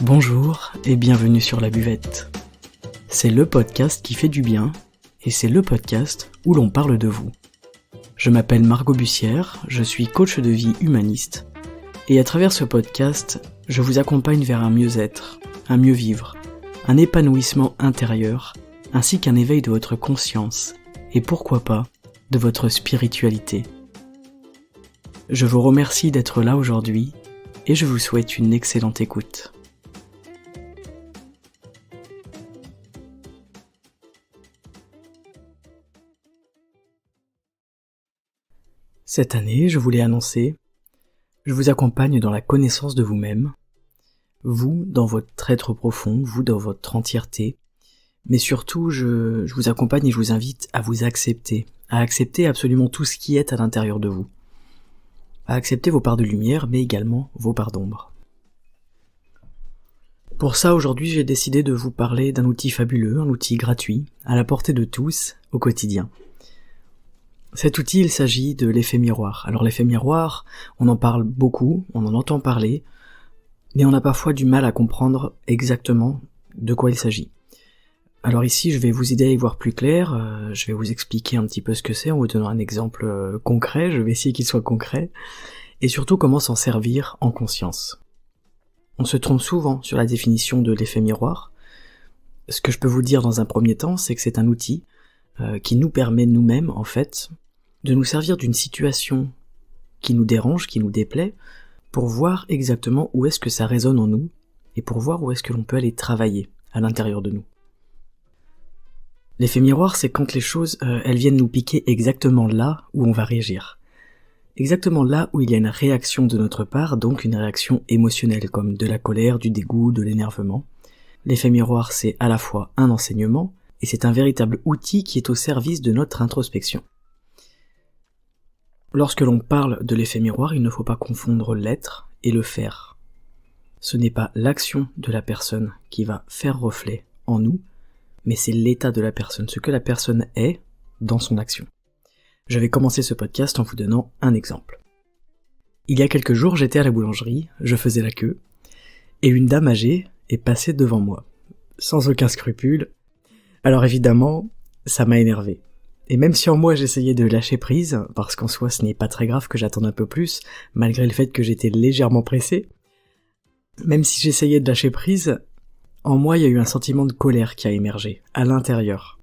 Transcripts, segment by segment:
Bonjour et bienvenue sur La Buvette. C'est le podcast qui fait du bien et c'est le podcast où l'on parle de vous. Je m'appelle Margot Bussière, je suis coach de vie humaniste et à travers ce podcast, je vous accompagne vers un mieux-être, un mieux vivre, un épanouissement intérieur ainsi qu'un éveil de votre conscience et pourquoi pas de votre spiritualité. Je vous remercie d'être là aujourd'hui et je vous souhaite une excellente écoute. Cette année, je voulais annoncer, je vous accompagne dans la connaissance de vous-même, vous dans votre être profond, vous dans votre entièreté, mais surtout je vous accompagne et je vous invite à vous accepter, à accepter absolument tout ce qui est à l'intérieur de vous, à accepter vos parts de lumière, mais également vos parts d'ombre. Pour ça, aujourd'hui, j'ai décidé de vous parler d'un outil fabuleux, un outil gratuit, à la portée de tous, au quotidien. Cet outil, il s'agit de l'effet miroir. Alors l'effet miroir, on en parle beaucoup, on en entend parler, mais on a parfois du mal à comprendre exactement de quoi il s'agit. Alors ici, je vais vous aider à y voir plus clair, je vais vous expliquer un petit peu ce que c'est en vous donnant un exemple concret, je vais essayer qu'il soit concret, et surtout comment s'en servir en conscience. On se trompe souvent sur la définition de l'effet miroir. Ce que je peux vous dire dans un premier temps, c'est que c'est un outil qui nous permet nous-mêmes, en fait, de nous servir d'une situation qui nous dérange, qui nous déplaît, pour voir exactement où est-ce que ça résonne en nous, et pour voir où est-ce que l'on peut aller travailler à l'intérieur de nous. L'effet miroir, c'est quand les choses, elles viennent nous piquer exactement là où on va réagir. Exactement là où il y a une réaction de notre part, donc une réaction émotionnelle, comme de la colère, du dégoût, de l'énervement. L'effet miroir, c'est à la fois un enseignement, et c'est un véritable outil qui est au service de notre introspection. Lorsque l'on parle de l'effet miroir, il ne faut pas confondre l'être et le faire. Ce n'est pas l'action de la personne qui va faire reflet en nous, mais c'est l'état de la personne, ce que la personne est dans son action. Je vais commencer ce podcast en vous donnant un exemple. Il y a quelques jours, j'étais à la boulangerie, je faisais la queue, et une dame âgée est passée devant moi, sans aucun scrupule. Alors évidemment, ça m'a énervé. Et même si en moi j'essayais de lâcher prise, parce qu'en soi ce n'est pas très grave que j'attende un peu plus, malgré le fait que j'étais légèrement pressé, même si j'essayais de lâcher prise, en moi il y a eu un sentiment de colère qui a émergé, à l'intérieur.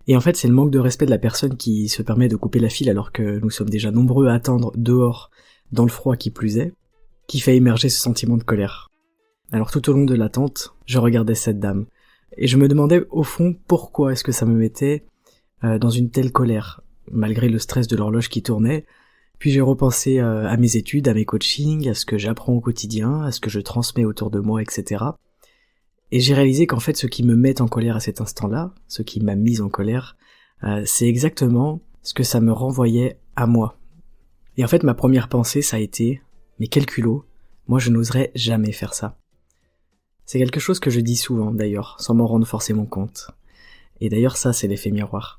Et en fait c'est le manque de respect de la personne qui se permet de couper la file alors que nous sommes déjà nombreux à attendre dehors, dans le froid qui plus est, qui fait émerger ce sentiment de colère. Alors tout au long de l'attente, je regardais cette dame, et je me demandais au fond pourquoi est-ce que ça me mettait dans une telle colère, malgré le stress de l'horloge qui tournait. Puis j'ai repensé à mes études, à mes coachings, à ce que j'apprends au quotidien, à ce que je transmets autour de moi, etc. Et j'ai réalisé qu'en fait ce qui me met en colère à cet instant-là, ce qui m'a mise en colère, c'est exactement ce que ça me renvoyait à moi. Et en fait ma première pensée ça a été « mais quel culot, moi je n'oserais jamais faire ça ». C'est quelque chose que je dis souvent d'ailleurs, sans m'en rendre forcément compte. Et d'ailleurs ça c'est l'effet miroir.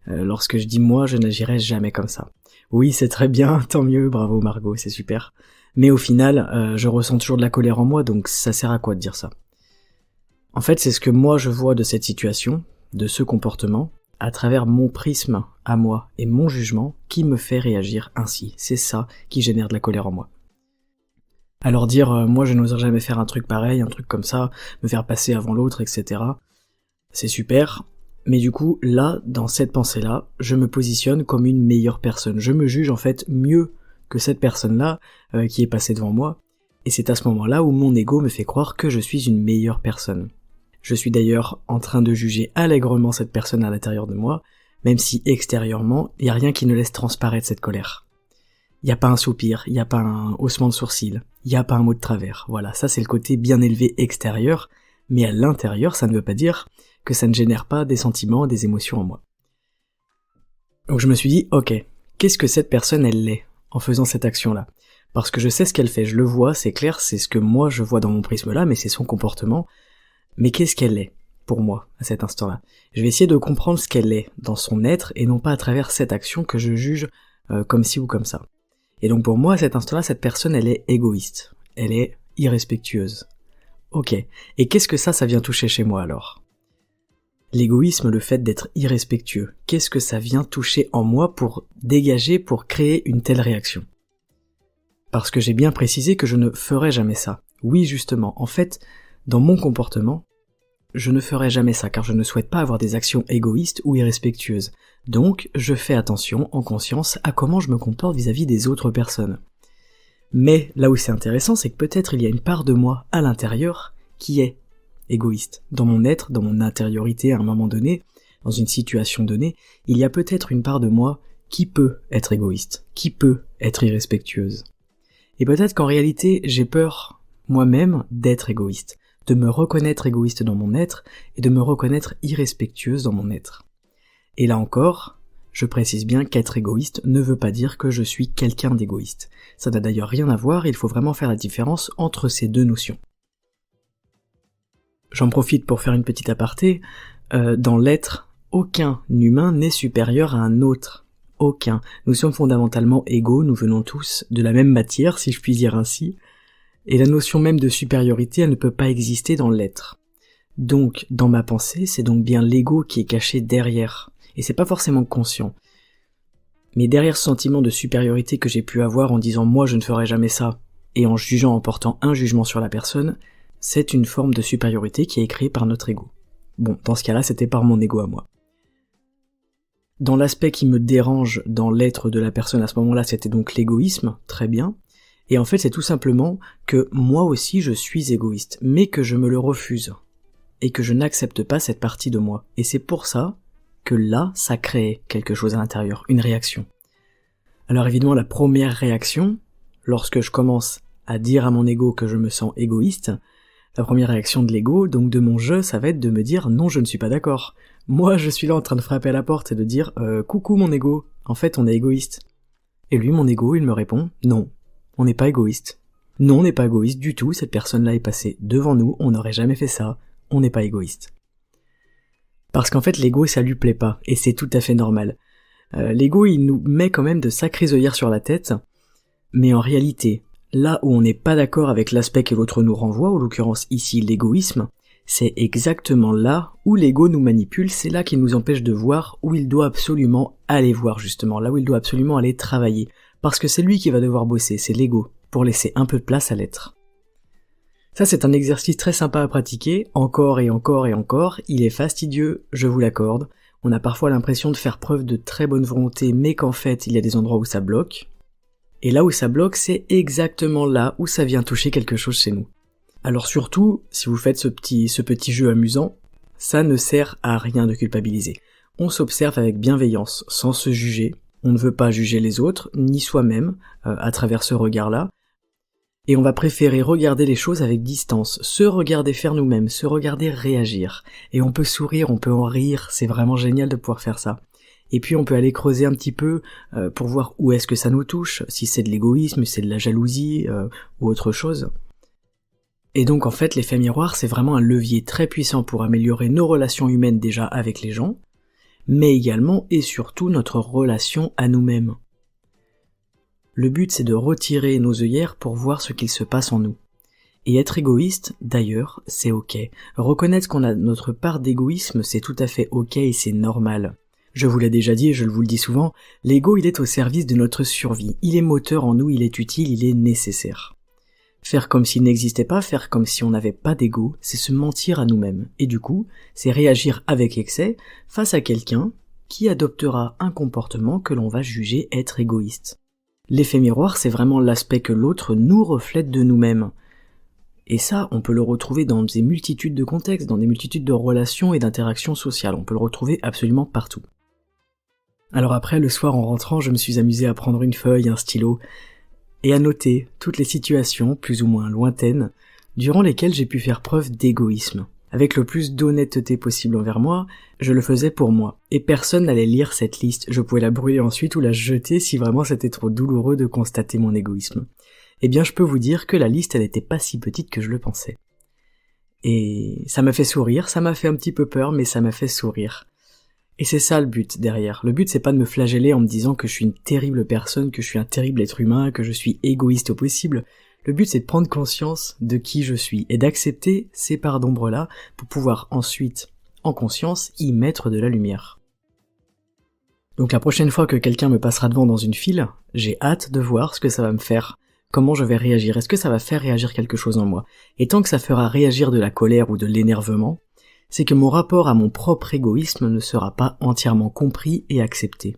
Lorsque je dis moi, je n'agirai jamais comme ça. Oui, c'est très bien, tant mieux, bravo Margot, c'est super. Mais au final, je ressens toujours de la colère en moi, donc ça sert à quoi de dire ça? En fait, c'est ce que moi je vois de cette situation, de ce comportement, à travers mon prisme à moi et mon jugement qui me fait réagir ainsi. C'est ça qui génère de la colère en moi. Alors dire moi je n'oserais jamais faire un truc pareil, un truc comme ça, me faire passer avant l'autre, etc. C'est super. Mais du coup, là, dans cette pensée-là, je me positionne comme une meilleure personne. Je me juge en fait mieux que cette personne-là qui est passée devant moi. Et c'est à ce moment-là où mon ego me fait croire que je suis une meilleure personne. Je suis d'ailleurs en train de juger allègrement cette personne à l'intérieur de moi, même si extérieurement, il n'y a rien qui ne laisse transparaître cette colère. Il n'y a pas un soupir, il n'y a pas un haussement de sourcil, il n'y a pas un mot de travers. Voilà, ça c'est le côté bien élevé extérieur, mais à l'intérieur, ça ne veut pas dire que ça ne génère pas des sentiments, des émotions en moi. Donc je me suis dit, ok, qu'est-ce que cette personne elle est en faisant cette action-là? Parce que je sais ce qu'elle fait, je le vois, c'est clair, c'est ce que moi je vois dans mon prisme-là, mais c'est son comportement. Mais qu'est-ce qu'elle est pour moi à cet instant-là? Je vais essayer de comprendre ce qu'elle est dans son être et non pas à travers cette action que je juge comme ci ou comme ça. Et donc pour moi à cet instant-là, cette personne elle est égoïste, elle est irrespectueuse. Ok. Et qu'est-ce que ça vient toucher chez moi alors? L'égoïsme, le fait d'être irrespectueux, qu'est-ce que ça vient toucher en moi pour dégager, pour créer une telle réaction? Parce que j'ai bien précisé que je ne ferai jamais ça. Oui, justement, en fait, dans mon comportement, je ne ferai jamais ça car je ne souhaite pas avoir des actions égoïstes ou irrespectueuses. Donc, je fais attention, en conscience, à comment je me comporte vis-à-vis des autres personnes. Mais là où c'est intéressant, c'est que peut-être il y a une part de moi à l'intérieur qui est égoïste. Dans mon être, dans mon intériorité à un moment donné, dans une situation donnée, il y a peut-être une part de moi qui peut être égoïste, qui peut être irrespectueuse. Et peut-être qu'en réalité, j'ai peur, moi-même, d'être égoïste, de me reconnaître égoïste dans mon être et de me reconnaître irrespectueuse dans mon être. Et là encore, je précise bien qu'être égoïste ne veut pas dire que je suis quelqu'un d'égoïste. Ça n'a d'ailleurs rien à voir, il faut vraiment faire la différence entre ces deux notions. J'en profite pour faire une petite aparté. Dans l'être, aucun humain n'est supérieur à un autre. Aucun. Nous sommes fondamentalement égaux, nous venons tous de la même matière, si je puis dire ainsi, et la notion même de supériorité, elle ne peut pas exister dans l'être. Donc, dans ma pensée, c'est donc bien l'ego qui est caché derrière, et c'est pas forcément conscient. Mais derrière ce sentiment de supériorité que j'ai pu avoir en disant « moi je ne ferai jamais ça », et en jugeant, en portant un jugement sur la personne, c'est une forme de supériorité qui est créée par notre ego. Bon, dans ce cas-là, c'était par mon ego à moi. Dans l'aspect qui me dérange dans l'être de la personne à ce moment-là, c'était donc l'égoïsme, très bien. Et en fait, c'est tout simplement que moi aussi je suis égoïste, mais que je me le refuse, et que je n'accepte pas cette partie de moi. Et c'est pour ça que là, ça crée quelque chose à l'intérieur, une réaction. Alors évidemment, la première réaction, lorsque je commence à dire à mon ego que je me sens égoïste, la première réaction de l'ego, donc de mon jeu, ça va être de me dire « non, je ne suis pas d'accord ». Moi, je suis là en train de frapper à la porte et de dire « coucou mon ego, en fait on est égoïste ». Et lui, mon ego, il me répond « non, on n'est pas égoïste. Non, on n'est pas égoïste du tout, cette personne-là est passée devant nous, on n'aurait jamais fait ça, on n'est pas égoïste ». Parce qu'en fait, l'ego, ça lui plaît pas, et c'est tout à fait normal. L'ego, il nous met quand même de sacrées œillères sur la tête, mais en réalité, là où on n'est pas d'accord avec l'aspect que l'autre nous renvoie, en l'occurrence ici l'égoïsme, c'est exactement là où l'ego nous manipule, c'est là qu'il nous empêche de voir où il doit absolument aller voir justement, là où il doit absolument aller travailler, parce que c'est lui qui va devoir bosser, c'est l'ego, pour laisser un peu de place à l'être. Ça c'est un exercice très sympa à pratiquer, encore et encore et encore, il est fastidieux, je vous l'accorde, on a parfois l'impression de faire preuve de très bonne volonté, mais qu'en fait il y a des endroits où ça bloque, et là où ça bloque, c'est exactement là où ça vient toucher quelque chose chez nous. Alors surtout, si vous faites ce petit jeu amusant, ça ne sert à rien de culpabiliser. On s'observe avec bienveillance, sans se juger, on ne veut pas juger les autres, ni soi-même, à travers ce regard-là, et on va préférer regarder les choses avec distance, se regarder faire nous-mêmes, se regarder réagir, et on peut sourire, on peut en rire, c'est vraiment génial de pouvoir faire ça. Et puis on peut aller creuser un petit peu pour voir où est-ce que ça nous touche, si c'est de l'égoïsme, si c'est de la jalousie ou autre chose. Et donc en fait l'effet miroir c'est vraiment un levier très puissant pour améliorer nos relations humaines déjà avec les gens, mais également et surtout notre relation à nous-mêmes. Le but c'est de retirer nos œillères pour voir ce qu'il se passe en nous. Et être égoïste, d'ailleurs, c'est ok. Reconnaître qu'on a notre part d'égoïsme, c'est tout à fait ok et c'est normal. Je vous l'ai déjà dit et je vous le dis souvent, l'ego il est au service de notre survie, il est moteur en nous, il est utile, il est nécessaire. Faire comme s'il n'existait pas, faire comme si on n'avait pas d'ego, c'est se mentir à nous-mêmes, et du coup, c'est réagir avec excès face à quelqu'un qui adoptera un comportement que l'on va juger être égoïste. L'effet miroir, c'est vraiment l'aspect que l'autre nous reflète de nous-mêmes. Et ça, on peut le retrouver dans des multitudes de contextes, dans des multitudes de relations et d'interactions sociales, on peut le retrouver absolument partout. Alors après, le soir en rentrant, je me suis amusé à prendre une feuille, un stylo, et à noter toutes les situations, plus ou moins lointaines, durant lesquelles j'ai pu faire preuve d'égoïsme. Avec le plus d'honnêteté possible envers moi, je le faisais pour moi. Et personne n'allait lire cette liste, je pouvais la brûler ensuite ou la jeter si vraiment c'était trop douloureux de constater mon égoïsme. Eh bien je peux vous dire que la liste elle était pas si petite que je le pensais. Et ça m'a fait sourire, ça m'a fait un petit peu peur, mais ça m'a fait sourire. Et c'est ça le but derrière. Le but c'est pas de me flageller en me disant que je suis une terrible personne, que je suis un terrible être humain, que je suis égoïste au possible. Le but, c'est de prendre conscience de qui je suis et d'accepter ces parts d'ombre-là pour pouvoir ensuite, en conscience, y mettre de la lumière. Donc la prochaine fois que quelqu'un me passera devant dans une file, j'ai hâte de voir ce que ça va me faire, comment je vais réagir, est-ce que ça va faire réagir quelque chose en moi. Et tant que ça fera réagir de la colère ou de l'énervement, c'est que mon rapport à mon propre égoïsme ne sera pas entièrement compris et accepté.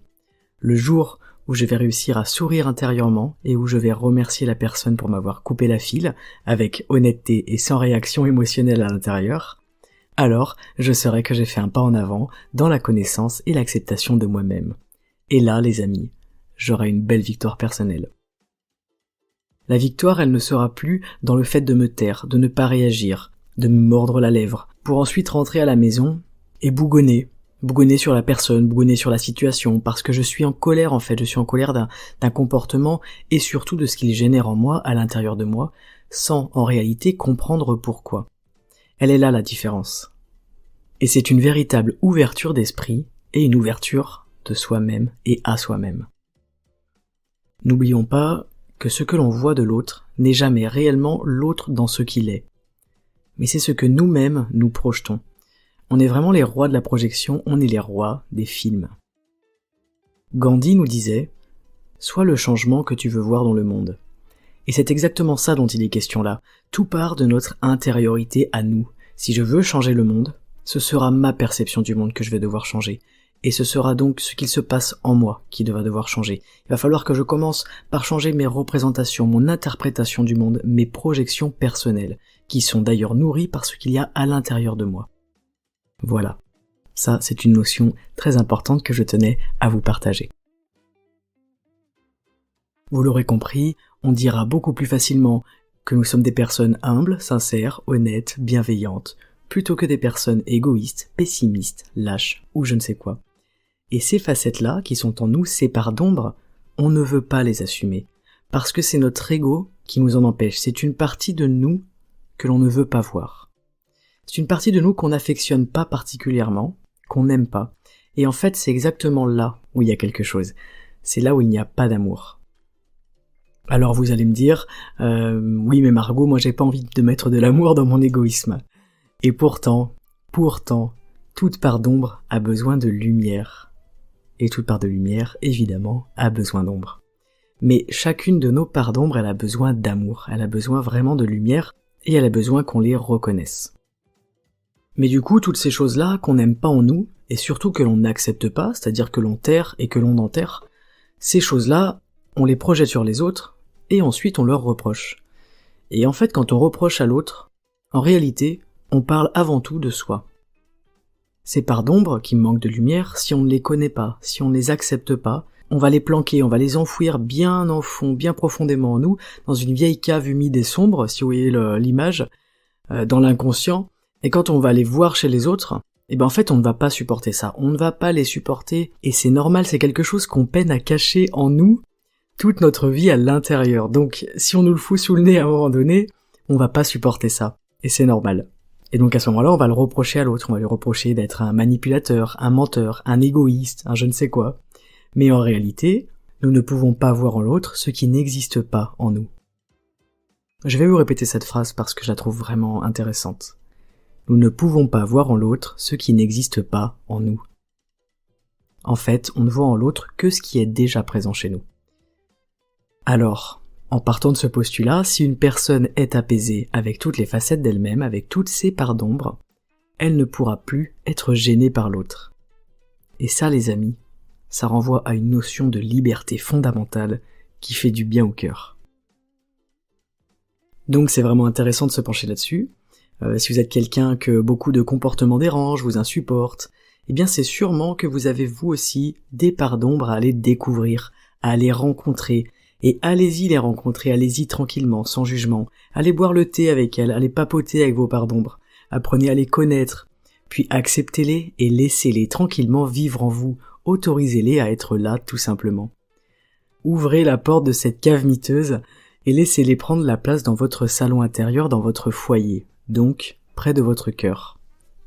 Le jour où je vais réussir à sourire intérieurement et où je vais remercier la personne pour m'avoir coupé la file, avec honnêteté et sans réaction émotionnelle à l'intérieur, alors je saurai que j'ai fait un pas en avant dans la connaissance et l'acceptation de moi-même. Et là, les amis, j'aurai une belle victoire personnelle. La victoire, elle ne sera plus dans le fait de me taire, de ne pas réagir, de me mordre la lèvre, pour ensuite rentrer à la maison et bougonner sur la personne, bougonner sur la situation, parce que je suis en colère en fait, je suis en colère d'un comportement et surtout de ce qu'il génère en moi, à l'intérieur de moi, sans en réalité comprendre pourquoi. Elle est là la différence. Et c'est une véritable ouverture d'esprit et une ouverture de soi-même et à soi-même. N'oublions pas que ce que l'on voit de l'autre n'est jamais réellement l'autre dans ce qu'il est. Mais c'est ce que nous-mêmes nous projetons. On est vraiment les rois de la projection, on est les rois des films. Gandhi nous disait « Sois le changement que tu veux voir dans le monde ». Et c'est exactement ça dont il est question là. Tout part de notre intériorité à nous. Si je veux changer le monde, ce sera ma perception du monde que je vais devoir changer. Et ce sera donc ce qu'il se passe en moi qui va devoir changer. Il va falloir que je commence par changer mes représentations, mon interprétation du monde, mes projections personnelles, qui sont d'ailleurs nourries par ce qu'il y a à l'intérieur de moi. Voilà. Ça, c'est une notion très importante que je tenais à vous partager. Vous l'aurez compris, on dira beaucoup plus facilement que nous sommes des personnes humbles, sincères, honnêtes, bienveillantes, plutôt que des personnes égoïstes, pessimistes, lâches ou je ne sais quoi. Et ces facettes-là, qui sont en nous, ces parts d'ombre, on ne veut pas les assumer, parce que c'est notre ego qui nous en empêche, c'est une partie de nous que l'on ne veut pas voir. C'est une partie de nous qu'on n'affectionne pas particulièrement, qu'on n'aime pas, et en fait c'est exactement là où il y a quelque chose, c'est là où il n'y a pas d'amour. Alors vous allez me dire, oui mais Margot, moi j'ai pas envie de mettre de l'amour dans mon égoïsme. Et pourtant, toute part d'ombre a besoin de lumière. Et toute part de lumière, évidemment, a besoin d'ombre. Mais chacune de nos parts d'ombre, elle a besoin d'amour, elle a besoin vraiment de lumière, et elle a besoin qu'on les reconnaisse. Mais du coup, toutes ces choses-là qu'on n'aime pas en nous, et surtout que l'on n'accepte pas, c'est-à-dire que l'on terre et que l'on enterre, ces choses-là, on les projette sur les autres, et ensuite on leur reproche. Et en fait, quand on reproche à l'autre, en réalité, on parle avant tout de soi. Ces parts d'ombre qui manquent de lumière, si on ne les connaît pas, si on ne les accepte pas, on va les planquer, on va les enfouir bien en fond, bien profondément en nous, dans une vieille cave humide et sombre, si vous voyez l'image, dans l'inconscient, et quand on va les voir chez les autres, et en fait on ne va pas supporter ça, on ne va pas les supporter, et c'est normal, c'est quelque chose qu'on peine à cacher en nous, toute notre vie à l'intérieur, donc si on nous le fout sous le nez à un moment donné, on va pas supporter ça, et c'est normal. Et donc à ce moment-là, on va le reprocher à l'autre, on va lui reprocher d'être un manipulateur, un menteur, un égoïste, un je ne sais quoi. Mais en réalité, nous ne pouvons pas voir en l'autre ce qui n'existe pas en nous. Je vais vous répéter cette phrase parce que je la trouve vraiment intéressante. Nous ne pouvons pas voir en l'autre ce qui n'existe pas en nous. En fait, on ne voit en l'autre que ce qui est déjà présent chez nous. Alors, en partant de ce postulat, si une personne est apaisée avec toutes les facettes d'elle-même, avec toutes ses parts d'ombre, elle ne pourra plus être gênée par l'autre. Et ça, les amis, ça renvoie à une notion de liberté fondamentale qui fait du bien au cœur. Donc c'est vraiment intéressant de se pencher là-dessus. Si vous êtes quelqu'un que beaucoup de comportements dérangent, vous insupportent, eh bien c'est sûrement que vous avez vous aussi des parts d'ombre à aller découvrir, à aller rencontrer. Et allez-y les rencontrer, allez-y tranquillement, sans jugement. Allez boire le thé avec elles, allez papoter avec vos parts d'ombre. Apprenez à les connaître, puis acceptez-les et laissez-les tranquillement vivre en vous. Autorisez-les à être là, tout simplement. Ouvrez la porte de cette cave miteuse et laissez-les prendre la place dans votre salon intérieur, dans votre foyer, donc près de votre cœur.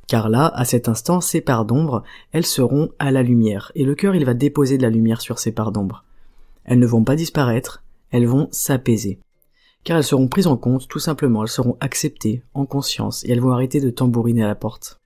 Car là, à cet instant, ces parts d'ombre, elles seront à la lumière, et le cœur, il va déposer de la lumière sur ces parts d'ombre. Elles ne vont pas disparaître, elles vont s'apaiser. car elles seront prises en compte, tout simplement, elles seront acceptées en conscience et elles vont arrêter de tambouriner à la porte.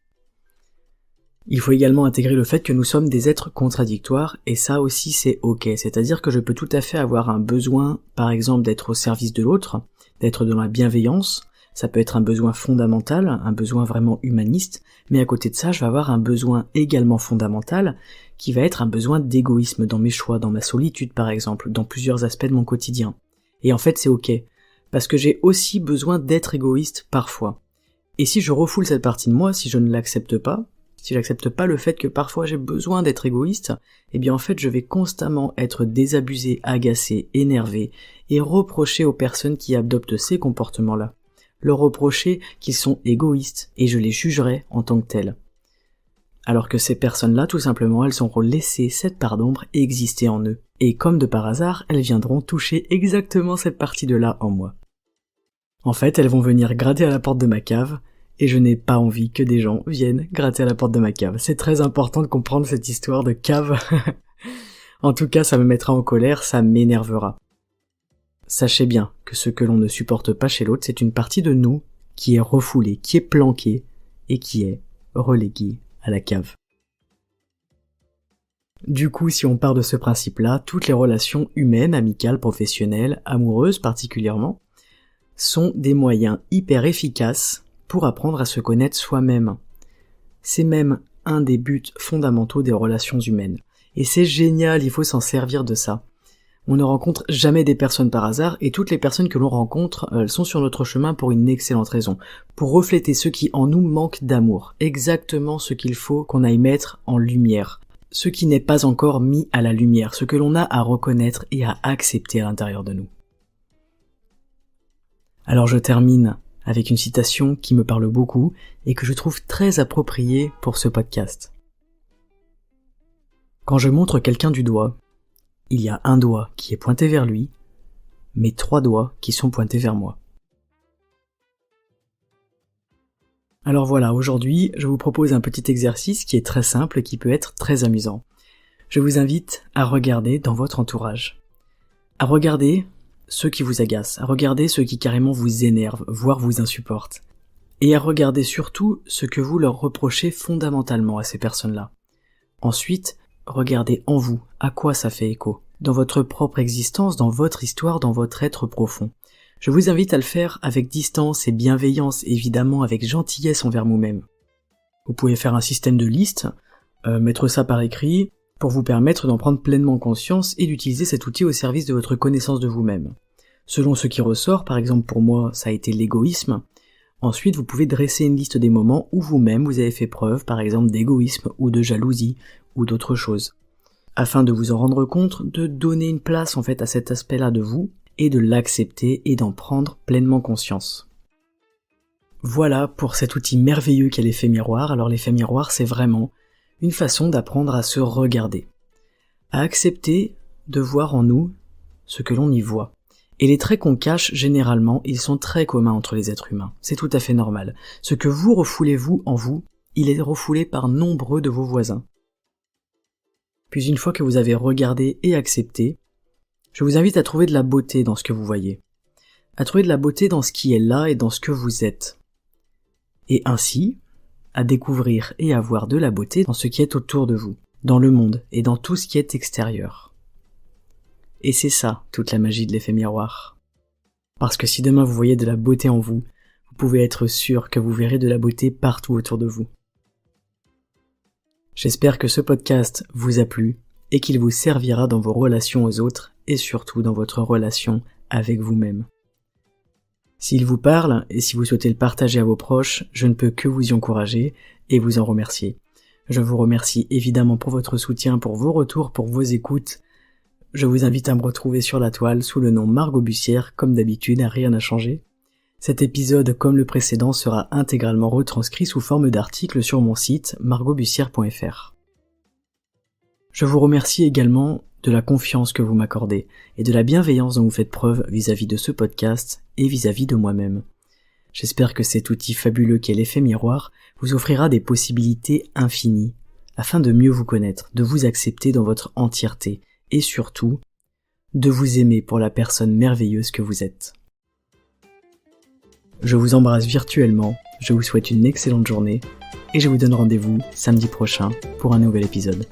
Il faut également intégrer le fait que nous sommes des êtres contradictoires et ça aussi c'est ok, c'est-à-dire que je peux tout à fait avoir un besoin, par exemple d'être au service de l'autre, d'être dans la bienveillance, ça peut être un besoin fondamental, un besoin vraiment humaniste, mais à côté de ça je vais avoir un besoin également fondamental qui va être un besoin d'égoïsme dans mes choix, dans ma solitude par exemple, dans plusieurs aspects de mon quotidien. Et en fait c'est ok, parce que j'ai aussi besoin d'être égoïste parfois. Et si je refoule cette partie de moi, si je ne l'accepte pas, si j'accepte pas le fait que parfois j'ai besoin d'être égoïste, eh bien en fait je vais constamment être désabusé, agacé, énervé et reprocher aux personnes qui adoptent ces comportements-là. Leur reprocher qu'ils sont égoïstes et je les jugerai en tant que tels. Alors que ces personnes-là, tout simplement, elles auront laissé cette part d'ombre exister en eux. Et comme de par hasard, elles viendront toucher exactement cette partie de là en moi. En fait, elles vont venir gratter à la porte de ma cave, et je n'ai pas envie que des gens viennent gratter à la porte de ma cave. C'est très important de comprendre cette histoire de cave. En tout cas, ça me mettra en colère, ça m'énervera. Sachez bien que ce que l'on ne supporte pas chez l'autre, c'est une partie de nous qui est refoulée, qui est planquée, et qui est reléguée à la cave. Du coup, si on part de ce principe-là, toutes les relations humaines, amicales, professionnelles, amoureuses particulièrement, sont des moyens hyper efficaces pour apprendre à se connaître soi-même. C'est même un des buts fondamentaux des relations humaines. Et c'est génial, il faut s'en servir de ça. On ne rencontre jamais des personnes par hasard, et toutes les personnes que l'on rencontre, elles sont sur notre chemin pour une excellente raison. Pour refléter ce qui en nous manque d'amour. Exactement ce qu'il faut qu'on aille mettre en lumière. Ce qui n'est pas encore mis à la lumière, ce que l'on a à reconnaître et à accepter à l'intérieur de nous. Alors je termine avec une citation qui me parle beaucoup et que je trouve très appropriée pour ce podcast. Quand je montre quelqu'un du doigt, il y a un doigt qui est pointé vers lui, mais 3 doigts qui sont pointés vers moi. Alors voilà, aujourd'hui, je vous propose un petit exercice qui est très simple et qui peut être très amusant. Je vous invite à regarder dans votre entourage. À regarder ceux qui vous agacent, à regarder ceux qui carrément vous énervent, voire vous insupportent. Et à regarder surtout ce que vous leur reprochez fondamentalement à ces personnes-là. Ensuite, regardez en vous, à quoi ça fait écho, dans votre propre existence, dans votre histoire, dans votre être profond. Je vous invite à le faire avec distance et bienveillance, évidemment avec gentillesse envers vous-même. Vous pouvez faire un système de liste, mettre ça par écrit, pour vous permettre d'en prendre pleinement conscience et d'utiliser cet outil au service de votre connaissance de vous-même. Selon ce qui ressort, par exemple pour moi, ça a été l'égoïsme. Ensuite, vous pouvez dresser une liste des moments où vous-même vous avez fait preuve, par exemple d'égoïsme ou de jalousie ou d'autres choses. Afin de vous en rendre compte, de donner une place en fait à cet aspect-là de vous et de l'accepter et d'en prendre pleinement conscience. Voilà pour cet outil merveilleux qu'est l'effet miroir. Alors l'effet miroir, c'est vraiment une façon d'apprendre à se regarder, à accepter de voir en nous ce que l'on y voit. Et les traits qu'on cache, généralement, ils sont très communs entre les êtres humains. C'est tout à fait normal. Ce que vous refoulez vous en vous, il est refoulé par nombreux de vos voisins. Puis une fois que vous avez regardé et accepté, je vous invite à trouver de la beauté dans ce que vous voyez, à trouver de la beauté dans ce qui est là et dans ce que vous êtes. Et ainsi, à découvrir et à voir de la beauté dans ce qui est autour de vous, dans le monde et dans tout ce qui est extérieur. Et c'est ça, toute la magie de l'effet miroir. Parce que si demain vous voyez de la beauté en vous, vous pouvez être sûr que vous verrez de la beauté partout autour de vous. J'espère que ce podcast vous a plu et qu'il vous servira dans vos relations aux autres et surtout dans votre relation avec vous-même. S'il vous parle et si vous souhaitez le partager à vos proches, je ne peux que vous y encourager et vous en remercier. Je vous remercie évidemment pour votre soutien, pour vos retours, pour vos écoutes. Je vous invite à me retrouver sur la toile sous le nom Margot Bussière, comme d'habitude, rien n'a changé. Cet épisode, comme le précédent, sera intégralement retranscrit sous forme d'article sur mon site margotbussière.fr. Je vous remercie également de la confiance que vous m'accordez et de la bienveillance dont vous faites preuve vis-à-vis de ce podcast et vis-à-vis de moi-même. J'espère que cet outil fabuleux qu'est l'effet miroir vous offrira des possibilités infinies afin de mieux vous connaître, de vous accepter dans votre entièreté et surtout, de vous aimer pour la personne merveilleuse que vous êtes. Je vous embrasse virtuellement, je vous souhaite une excellente journée et je vous donne rendez-vous samedi prochain pour un nouvel épisode.